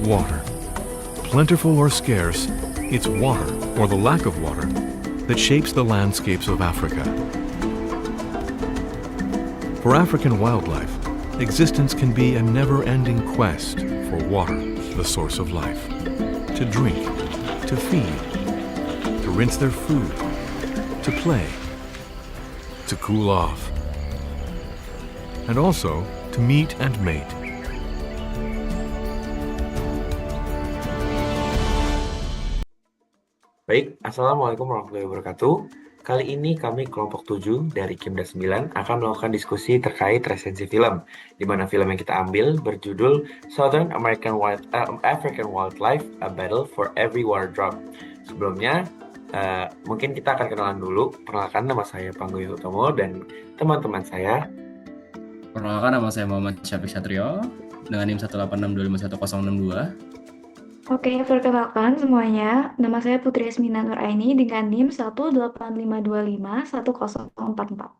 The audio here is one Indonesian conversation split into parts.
water. Plentiful or scarce, it's water, or the lack of water, that shapes the landscapes of Africa. For African wildlife, existence can be a never-ending quest for water, the source of life. To drink, to feed, to rinse their food, to play, to cool off, and also to meet and mate. Baik, Assalamualaikum warahmatullahi wabarakatuh. Kali ini kami kelompok 7 dari Kimda 9 akan melakukan diskusi terkait resensi film, di mana film yang kita ambil berjudul African Wildlife, A Battle for Every Water Drop. Sebelumnya, mungkin kita akan kenalan dulu. Perkenalkan, nama saya Panggoy Utomo dan teman-teman saya. Perkenalkan, nama saya Muhammad Syafiq Satrio dengan NIM 186251062. Oke, perkenalkan semuanya. Nama saya Putri Yasmina Nuraini dengan NIM 18525510044.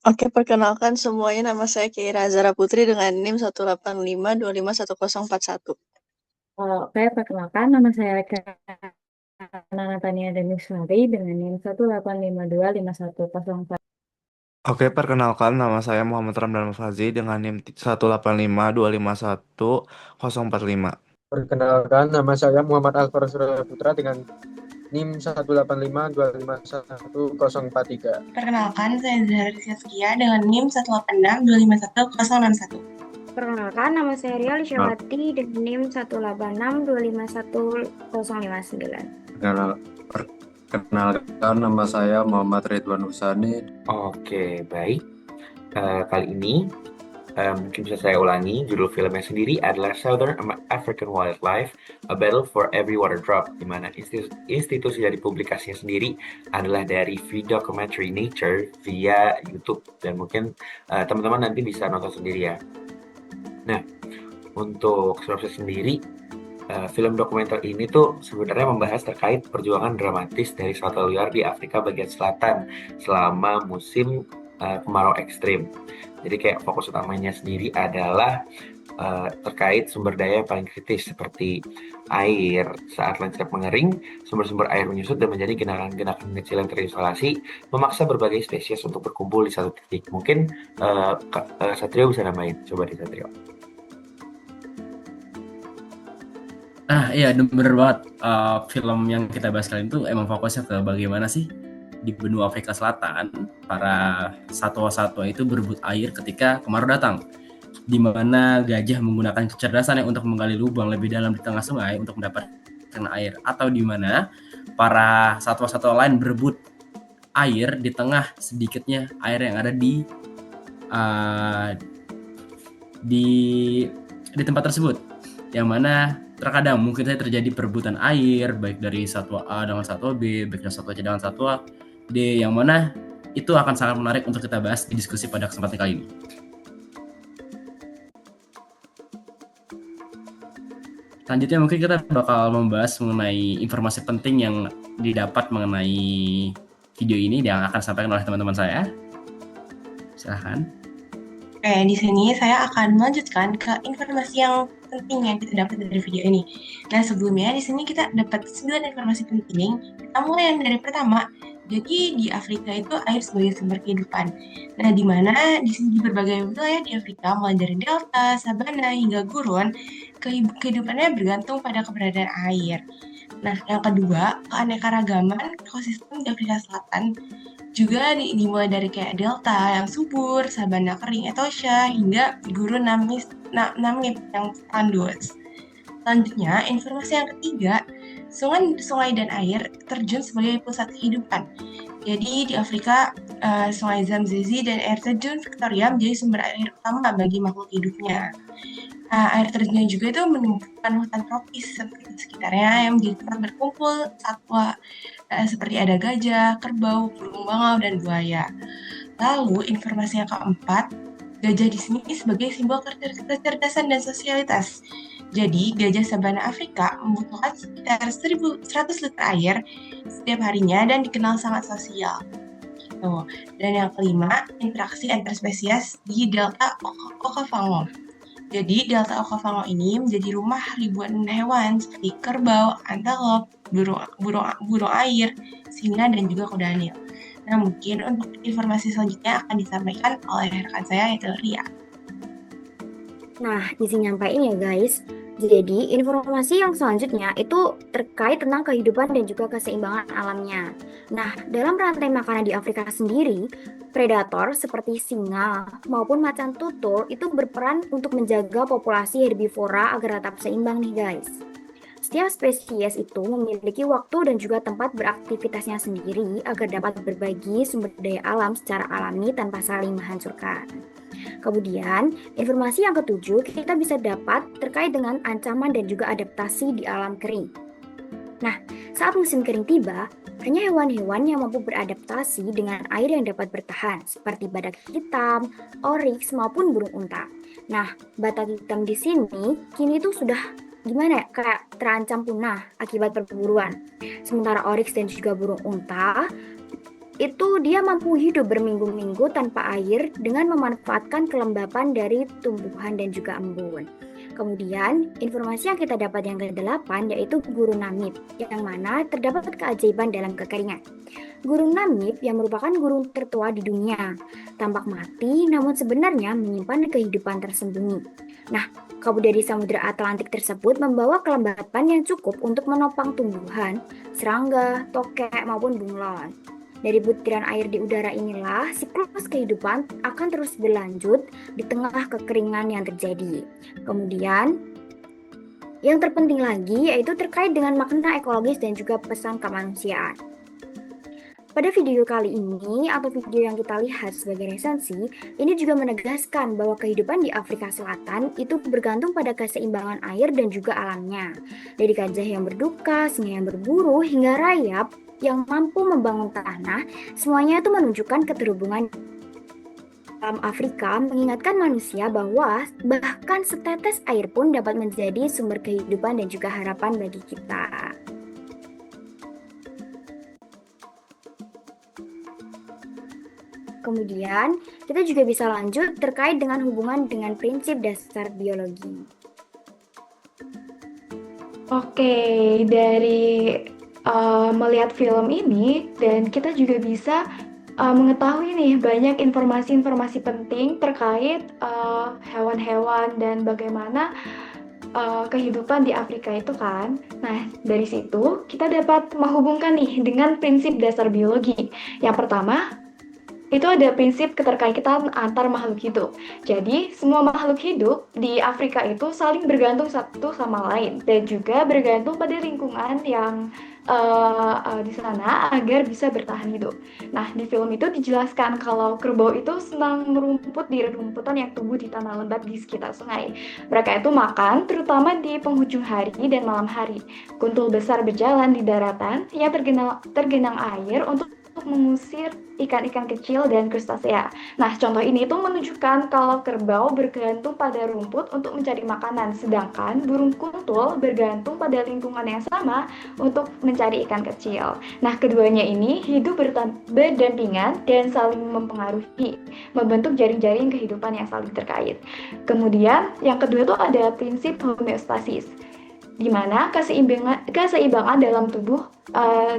Oke, perkenalkan semuanya. Nama saya Keira Azara Putri dengan NIM 185251041. Oke, perkenalkan nama saya Natania Deniswari dengan NIM 185255104. Oke, perkenalkan nama saya Muhammad Ramdan Fazi dengan NIM 18525510045. Perkenalkan, nama saya Muhammad Alvaro Surya Putra dengan NIM 18525210043. Perkenalkan, saya Zahra Rizkia dengan NIM 186251061. Perkenalkan, nama saya Ria Lisyawati dengan NIM 186251059. Perkenalkan, nama saya Muhammad Ridwan Husani. Oke, baik. Kali ini mungkin bisa saya ulangi, judul filmnya sendiri adalah Southern African Wildlife, A Battle for Every Water Drop, di mana institusi dari publikasinya sendiri adalah dari free documentary Nature via YouTube, dan mungkin teman-teman nanti bisa nonton sendiri ya. Nah, untuk sinopsis sendiri, film dokumenter ini tuh sebenarnya membahas terkait perjuangan dramatis dari satwa liar di Afrika bagian selatan selama musim kemarau ekstrim. Jadi kayak fokus utamanya sendiri adalah terkait sumber daya yang paling kritis seperti air. Saat landscape mengering, sumber-sumber air menyusut dan menjadi genangan-genangan kecil yang terisolasi, memaksa berbagai spesies untuk berkumpul di satu titik. Mungkin Satrio bisa nambahin, coba di Satrio. Iya, bener banget. Film yang kita bahas kali itu emang fokusnya ke bagaimana sih di benua Afrika Selatan para satwa-satwa itu berebut air ketika kemarau datang, di mana gajah menggunakan kecerdasannya untuk menggali lubang lebih dalam di tengah sungai untuk mendapatkan air, atau di mana para satwa-satwa lain berebut air di tengah sedikitnya air yang ada di tempat tersebut, yang mana terkadang mungkin saja terjadi perebutan air baik dari satwa A dengan satwa B, baik dari satwa C dengan satwa D, yang mana itu akan sangat menarik untuk kita bahas di diskusi pada kesempatan kali ini. Selanjutnya mungkin kita bakal membahas mengenai informasi penting yang didapat mengenai video ini yang akan disampaikan oleh teman-teman saya. Silahkan. Oke, di sini saya akan melanjutkan ke informasi yang penting yang kita dapat dari video ini. Nah, sebelumnya di sini kita dapat 9 informasi penting. Kita mulai yang dari pertama. Jadi di Afrika itu air sebagai sumber kehidupan. Nah, di mana di sini di berbagai wilayah di Afrika, mulai dari delta, sabana hingga gurun, kehidupannya bergantung pada keberadaan air. Nah, yang kedua, keanekaragaman ekosistem di Afrika Selatan juga dimulai dari kayak delta yang subur, sabana kering Etosha, hingga gurun Namib yang tandus. Selanjutnya, informasi yang ketiga, sungai dan air terjun sebagai pusat kehidupan. Jadi di Afrika, sungai Zambezi dan air terjun Victoria menjadi sumber air utama bagi makhluk hidupnya. Air terjun juga itu menumbuhkan hutan tropis seperti sekitarnya yang menjadi tempat berkumpul satwa seperti ada gajah, kerbau, burung bangau, dan buaya. Lalu informasi yang keempat, gajah di sini sebagai simbol kecerdasan dan sosialitas. Jadi, gajah sabana Afrika membutuhkan sekitar 1.100 liter air setiap harinya dan dikenal sangat sosial. Gitu. Dan yang kelima, interaksi antar spesies di Delta Okavango. Jadi, Delta Okavango ini menjadi rumah ribuan hewan seperti kerbau, antelop, burung air, singa, dan juga kuda nil. Nah, mungkin untuk informasi selanjutnya akan disampaikan oleh rekan saya, yaitu Ria. Nah, izin nyampein ya guys. Jadi, informasi yang selanjutnya itu terkait tentang kehidupan dan juga keseimbangan alamnya. Nah, dalam rantai makanan di Afrika sendiri, predator seperti singa maupun macan tutul itu berperan untuk menjaga populasi herbivora agar tetap seimbang nih guys. Setiap spesies itu memiliki waktu dan juga tempat beraktivitasnya sendiri agar dapat berbagi sumber daya alam secara alami tanpa saling menghancurkan. Kemudian, informasi yang ketujuh kita bisa dapat terkait dengan ancaman dan juga adaptasi di alam kering. Nah, saat musim kering tiba, hanya hewan-hewan yang mampu beradaptasi dengan air yang dapat bertahan, seperti badak hitam, oryx, maupun burung unta. Nah, badak hitam di sini kini tuh sudah kayak terancam punah akibat perburuan. Sementara oryx dan juga burung unta itu dia mampu hidup berminggu-minggu tanpa air dengan memanfaatkan kelembapan dari tumbuhan dan juga embun. Kemudian, informasi yang kita dapat yang ke-8 yaitu gurun Namib, yang mana terdapat keajaiban dalam kekeringan. Gurun Namib yang merupakan gurun tertua di dunia, tampak mati namun sebenarnya menyimpan kehidupan tersembunyi. Nah, kabut dari Samudra Atlantik tersebut membawa kelembapan yang cukup untuk menopang tumbuhan, serangga, tokek, maupun bunglon. Dari butiran air di udara inilah siklus kehidupan akan terus berlanjut di tengah kekeringan yang terjadi. Kemudian, yang terpenting lagi yaitu terkait dengan makna ekologis dan juga pesan kemanusiaan. Pada video kali ini atau video yang kita lihat sebagai resensi, ini juga menegaskan bahwa kehidupan di Afrika Selatan itu bergantung pada keseimbangan air dan juga alamnya. Dari gajah yang berduka, singa yang berburu, hingga rayap yang mampu membangun tanah, semuanya itu menunjukkan keterhubungan alam Afrika, mengingatkan manusia bahwa bahkan setetes air pun dapat menjadi sumber kehidupan dan juga harapan bagi kita. Kemudian, kita juga bisa lanjut terkait dengan hubungan dengan prinsip dasar biologi. Oke, dari melihat film ini dan kita juga bisa mengetahui nih banyak informasi-informasi penting terkait hewan-hewan dan bagaimana kehidupan di Afrika itu kan. Nah, dari situ kita dapat menghubungkan nih dengan prinsip dasar biologi. Yang pertama, itu ada prinsip keterkaitan antar makhluk hidup. Jadi, semua makhluk hidup di Afrika itu saling bergantung satu sama lain dan juga bergantung pada lingkungan yang di sana agar bisa bertahan hidup. Nah, di film itu dijelaskan kalau kerbau itu senang merumput di rumputan yang tumbuh di tanah lebat di sekitar sungai. Mereka itu makan terutama di penghujung hari dan malam hari. Kuntul besar berjalan di daratan yang tergenang air untuk mengusir ikan-ikan kecil dan krustasea. Nah, contoh ini tuh menunjukkan kalau kerbau bergantung pada rumput untuk mencari makanan, sedangkan burung kuntul bergantung pada lingkungan yang sama untuk mencari ikan kecil. Nah, keduanya ini hidup berdampingan dan saling mempengaruhi, membentuk jaring-jaring kehidupan yang saling terkait. Kemudian, yang kedua tuh ada prinsip homeostasis, di mana keseimbangan dalam tubuh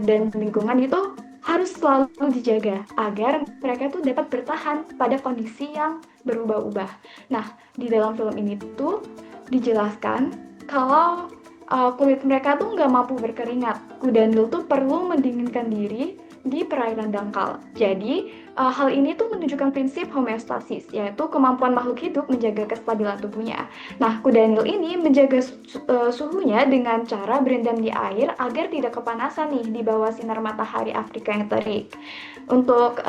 dan lingkungan itu harus selalu dijaga agar mereka tuh dapat bertahan pada kondisi yang berubah-ubah. Nah, di dalam film ini tuh dijelaskan kalau kulit mereka tuh nggak mampu berkeringat. Kuda Nil tuh perlu mendinginkan diri di perairan dangkal. Jadi, hal ini tuh menunjukkan prinsip homeostasis, yaitu kemampuan makhluk hidup menjaga kestabilan tubuhnya. Nah, kuda Nil ini menjaga suhunya dengan cara berendam di air agar tidak kepanasan nih di bawah sinar matahari Afrika yang terik. Untuk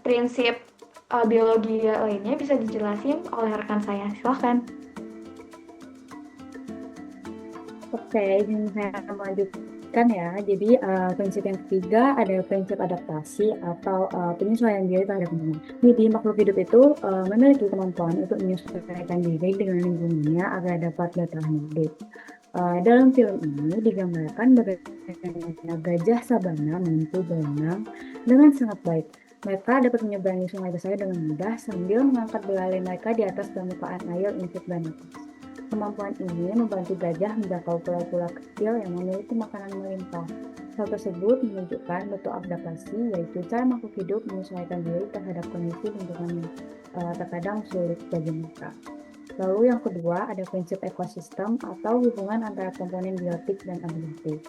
prinsip biologi lainnya bisa dijelasin oleh rekan saya. Silahkan. Oke, ini saya melanjutkan ya. Jadi prinsip yang ketiga ada prinsip adaptasi atau penyesuaian diri terhadap lingkungan. Jadi makhluk hidup itu memiliki kemampuan untuk menyesuaikan diri dengan lingkungannya agar dapat bertahan hidup. Dalam film ini digambarkan bagaimana gajah sabana mampu berenang dengan sangat baik. Mereka dapat menyeberangi sungai besar dengan mudah sambil mengangkat belalai mereka di atas permukaan air untuk bernapas. Kemampuan ini membantu gajah menjangkau pulau-pulau kecil yang memiliki makanan melimpah. Hal tersebut menunjukkan bentuk adaptasi, yaitu cara makhluk hidup menyesuaikan diri terhadap kondisi lingkungan yang terkadang sulit bagi mereka. Lalu yang kedua ada prinsip ekosistem atau hubungan antara komponen biotik dan abiotik.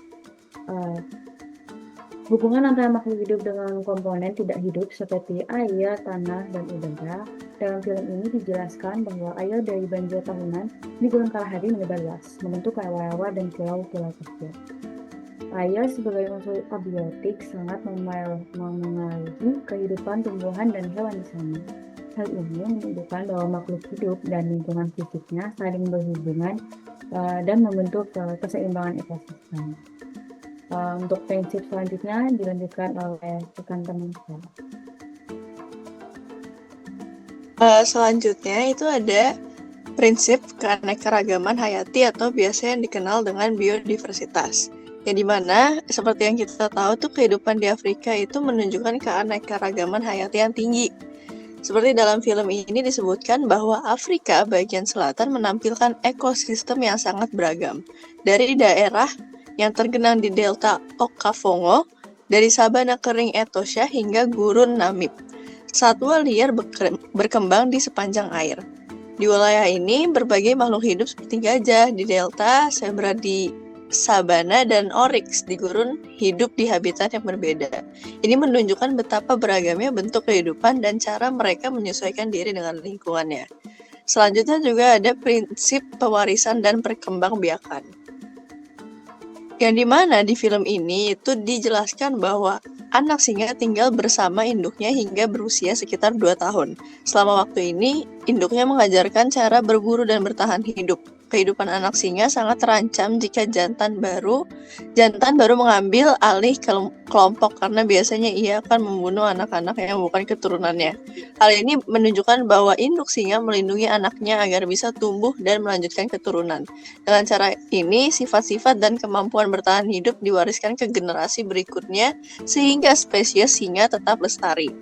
Hubungan antara makhluk hidup dengan komponen tidak hidup seperti air, tanah, dan udara. Dalam film ini dijelaskan bahwa air dari banjir tahunan di Gurun Kalahari menyebar luas, membentuk rawa-rawa dan pulau-pulau kecil. Air sebagai unsur abiotik sangat memengaruhi kehidupan tumbuhan dan hewan di sana. Hal ini menunjukkan bahwa makhluk hidup dan lingkungan fisiknya saling berhubungan dan membentuk keseimbangan ekosistem. Untuk prinsip selanjutnya dilanjutkan oleh rekan teman saya. Selanjutnya itu ada prinsip keanekaragaman hayati atau biasa yang dikenal dengan biodiversitas. Yang dimana seperti yang kita tahu tuh kehidupan di Afrika itu menunjukkan keanekaragaman hayati yang tinggi. Seperti dalam film ini disebutkan bahwa Afrika bagian selatan menampilkan ekosistem yang sangat beragam. Dari daerah yang tergenang di Delta Okavango, dari sabana kering Etosha hingga gurun Namib. Satwa liar berkembang di sepanjang air. Di wilayah ini, berbagai makhluk hidup seperti gajah di delta, zebra di sabana, dan oryx di gurun hidup di habitat yang berbeda. Ini menunjukkan betapa beragamnya bentuk kehidupan dan cara mereka menyesuaikan diri dengan lingkungannya. Selanjutnya juga ada prinsip pewarisan dan perkembangbiakan. Yang dimana di film ini itu dijelaskan bahwa anak singa tinggal bersama induknya hingga berusia sekitar 2 tahun. Selama waktu ini, induknya mengajarkan cara berburu dan bertahan hidup. Kehidupan anak singa sangat terancam jika jantan baru mengambil alih kelompok karena biasanya ia akan membunuh anak-anak yang bukan keturunannya. Hal ini menunjukkan bahwa induk singa melindungi anaknya agar bisa tumbuh dan melanjutkan keturunan. Dengan cara ini, sifat-sifat dan kemampuan bertahan hidup diwariskan ke generasi berikutnya sehingga spesies singa tetap lestari.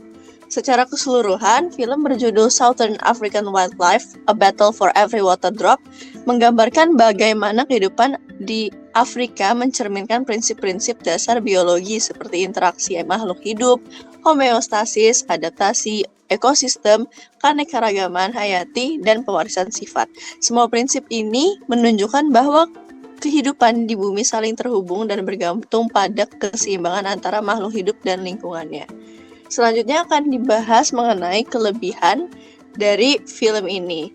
Secara keseluruhan, film berjudul Southern African Wildlife: A Battle for Every Water Drop menggambarkan bagaimana kehidupan di Afrika mencerminkan prinsip-prinsip dasar biologi seperti interaksi makhluk hidup, homeostasis, adaptasi, ekosistem, keanekaragaman hayati, dan pewarisan sifat. Semua prinsip ini menunjukkan bahwa kehidupan di bumi saling terhubung dan bergantung pada keseimbangan antara makhluk hidup dan lingkungannya. Selanjutnya akan dibahas mengenai kelebihan dari film ini.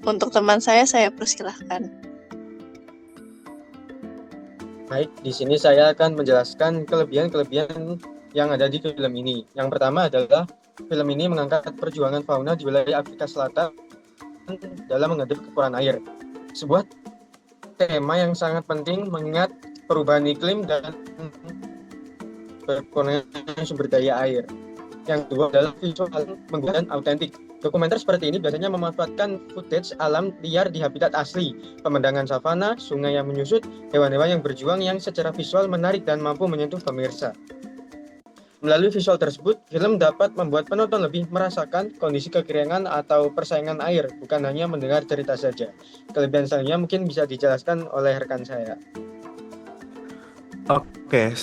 Untuk teman saya persilahkan. Baik, di sini saya akan menjelaskan kelebihan-kelebihan yang ada di film ini. Yang pertama adalah film ini mengangkat perjuangan fauna di wilayah Afrika Selatan dalam menghadapi kekurangan air. Sebuah tema yang sangat penting mengingat perubahan iklim dan berkurangnya sumber daya air. Yang kedua adalah visual menggunakan autentik. Dokumenter seperti ini biasanya memanfaatkan footage alam liar di habitat asli, pemandangan savana, sungai yang menyusut, hewan-hewan yang berjuang yang secara visual menarik dan mampu menyentuh pemirsa. Melalui visual tersebut, film dapat membuat penonton lebih merasakan kondisi kekeringan atau persaingan air, bukan hanya mendengar cerita saja. Kelebihan selanjutnya mungkin bisa dijelaskan oleh rekan saya. Oke,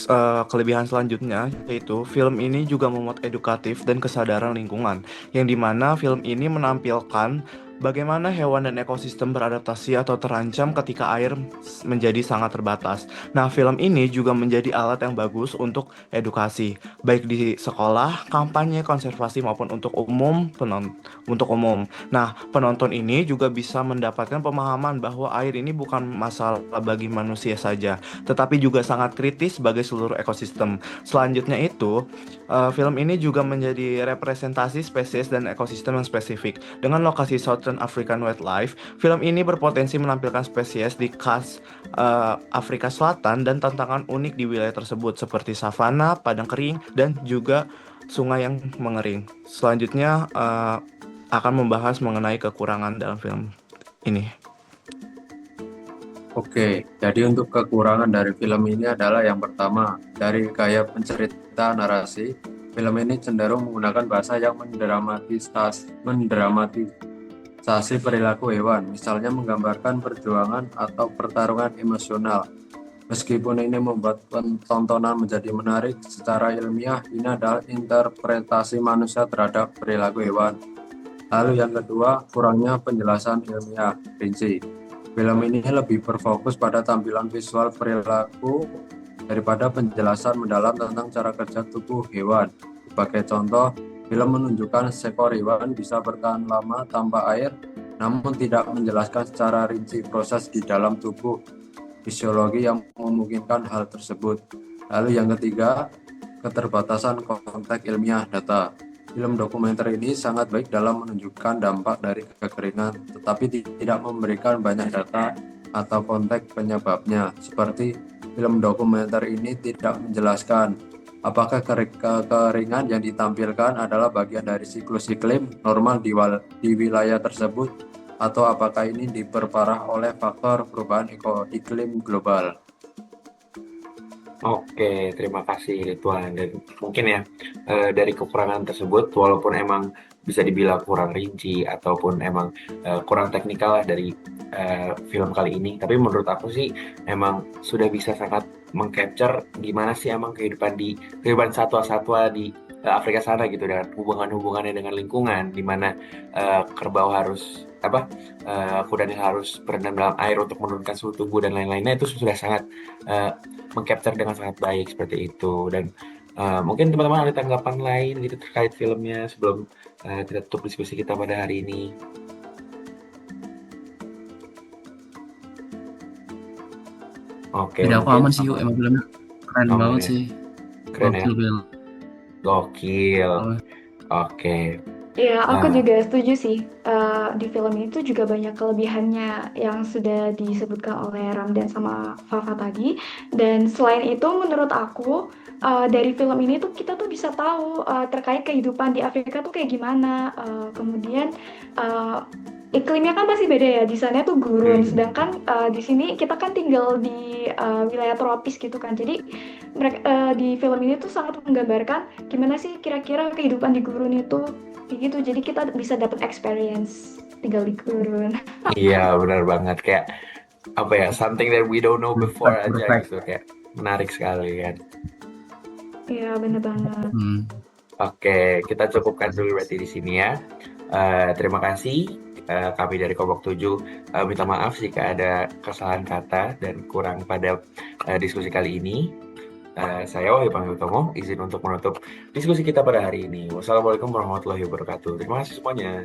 kelebihan selanjutnya yaitu film ini juga memuat edukatif dan kesadaran lingkungan, yang dimana film ini menampilkan bagaimana hewan dan ekosistem beradaptasi atau terancam ketika air menjadi sangat terbatas. Nah, film ini juga menjadi alat yang bagus untuk edukasi, baik di sekolah, kampanye, konservasi maupun untuk umum. Nah, penonton ini juga bisa mendapatkan pemahaman bahwa air ini bukan masalah bagi manusia saja, tetapi juga sangat kritis bagi seluruh ekosistem. Selanjutnya itu, film ini juga menjadi representasi spesies dan ekosistem yang spesifik. Dengan lokasi Southern African Wildlife, film ini berpotensi menampilkan spesies di khas Afrika Selatan dan tantangan unik di wilayah tersebut seperti savana, padang kering, dan juga sungai yang mengering. Selanjutnya akan membahas mengenai kekurangan dalam film ini. Oke, jadi untuk kekurangan dari film ini adalah yang pertama, dari gaya pencerita narasi. Film ini cenderung menggunakan bahasa yang mendramatisasi perilaku hewan, misalnya menggambarkan perjuangan atau pertarungan emosional. Meskipun ini membuat tontonan menjadi menarik secara ilmiah, ini adalah interpretasi manusia terhadap perilaku hewan. Lalu yang kedua, kurangnya penjelasan ilmiah rinci. Film ini lebih berfokus pada tampilan visual perilaku daripada penjelasan mendalam tentang cara kerja tubuh hewan. Sebagai contoh, film menunjukkan seekor hewan bisa bertahan lama tanpa air, namun tidak menjelaskan secara rinci proses di dalam tubuh fisiologi yang memungkinkan hal tersebut. Lalu yang ketiga, keterbatasan konteks ilmiah data. Film dokumenter ini sangat baik dalam menunjukkan dampak dari kekeringan, tetapi tidak memberikan banyak data atau konteks penyebabnya. Seperti film dokumenter ini tidak menjelaskan apakah kekeringan yang ditampilkan adalah bagian dari siklus iklim normal di wilayah tersebut, atau apakah ini diperparah oleh faktor perubahan iklim global. Oke, terima kasih Ridwan. Dan mungkin ya dari kekurangan tersebut, walaupun emang bisa dibilang kurang rinci ataupun emang kurang teknikal lah dari film kali ini, tapi menurut aku sih emang sudah bisa sangat mengcapture gimana sih emang kehidupan satwa-satwa di Afrika sana gitu, dengan hubungannya dengan lingkungan, di mana kerbau harus kuda harus berendam dalam air untuk menurunkan suhu tubuh dan lain-lainnya, itu sudah sangat mengcapture dengan sangat baik seperti itu. Dan mungkin teman-teman ada tanggapan lain gitu terkait filmnya sebelum kita tutup diskusi kita pada hari ini. Oke, Tidak, aku aman sih, yuk. Emang filmnya keren Aman banget ya? sih. Keren ya? Gokil, Bel. Gokil. Oh. Oke. Ya, aku Nah. juga setuju sih. Di film itu juga banyak kelebihannya yang sudah disebutkan oleh Ramdan sama Fafa tadi. Dan selain itu, menurut aku dari film ini tuh kita tuh bisa tahu terkait kehidupan di Afrika tuh kayak gimana. Kemudian iklimnya kan masih beda ya. Di sana tuh gurun, sedangkan di sini kita kan tinggal di wilayah tropis gitu kan. Jadi mereka di film ini tuh sangat menggambarkan gimana sih kira-kira kehidupan di gurun itu. Gitu, jadi kita bisa dapat experience tinggal di gurun. Iya, benar banget, kayak apa ya, something that we don't know before aja Perfect. gitu, kayak menarik sekali kan. Iya, bener banget. Oke, kita cukupkan dulu berarti di sini ya. Terima kasih kami dari Kompak 7. Minta maaf jika ada kesalahan kata dan kurang pada diskusi kali ini. Saya Wahyu Panggiutomo, izin untuk menutup diskusi kita pada hari ini. Wassalamualaikum warahmatullahi wabarakatuh. Terima kasih semuanya.